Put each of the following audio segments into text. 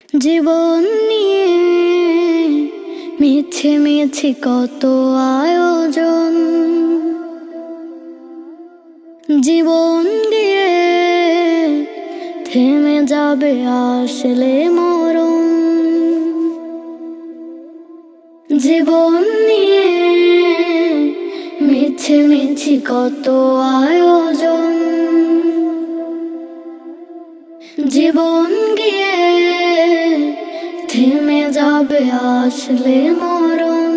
জীবন নিয়ে মিছে মিছি কত আয়োজন, জীবন দিয়ে থেমে যাবে আসলে মরণ। জীবন নিয়ে মিছে মিছি কত আয়োজন, জীবন গিয়ে থেমে যাবে আসলে মরণ।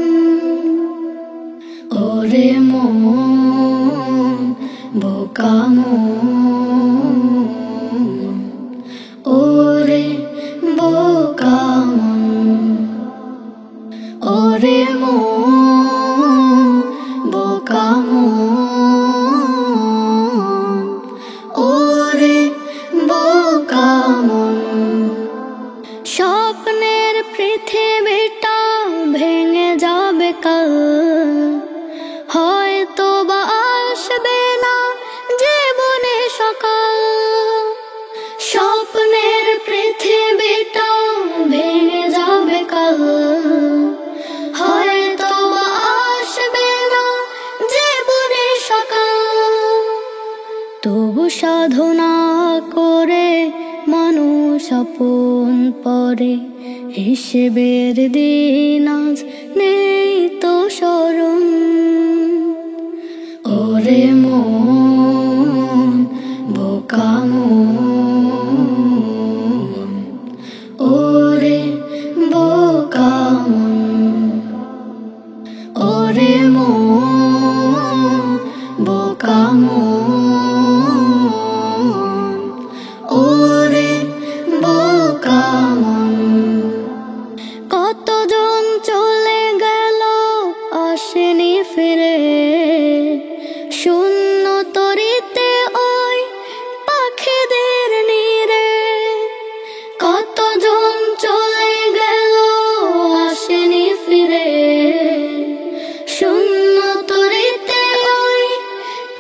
ওরে মন বোকা মন, ওরে বোকা মন, ওরে মন বোকা মন, ওরে বোকা মন। স্বপ্নের পৃথিবীটা ভেঙে যাবে কাল, হয়তো বা আসবে না জীবনে সকাল। স্বপ্নের পৃথিবীটা ভেঙে যাবে কাল, হয়তো বা আসবে না জীবনে সকাল। তবু সাধনা করে মানুষ আপন পরে, হিসেবের দিন আজ নেই তো স্মরণ। ওরে মন বোকা মন, ওরে বোকা মন, ওরে মন বোকা মন, ওরে বোকা মন। কতজন চলে গেল আসেনি ফিরে, শূন্য তরিতে ওই পাখিদের নীড়ে। কতজন চলে গেল আসেনি ফিরে, শূন্য তরিতে ওই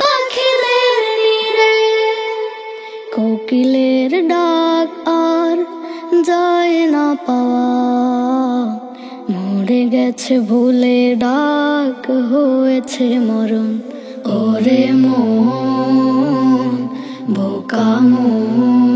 পাখিদের নীড়ে। কোকিলের ডাক আর যায় না পাওয়া, মরে গেছে ভুলে ডাক হয়েছে মরণ। ওরে মন বোকা মন।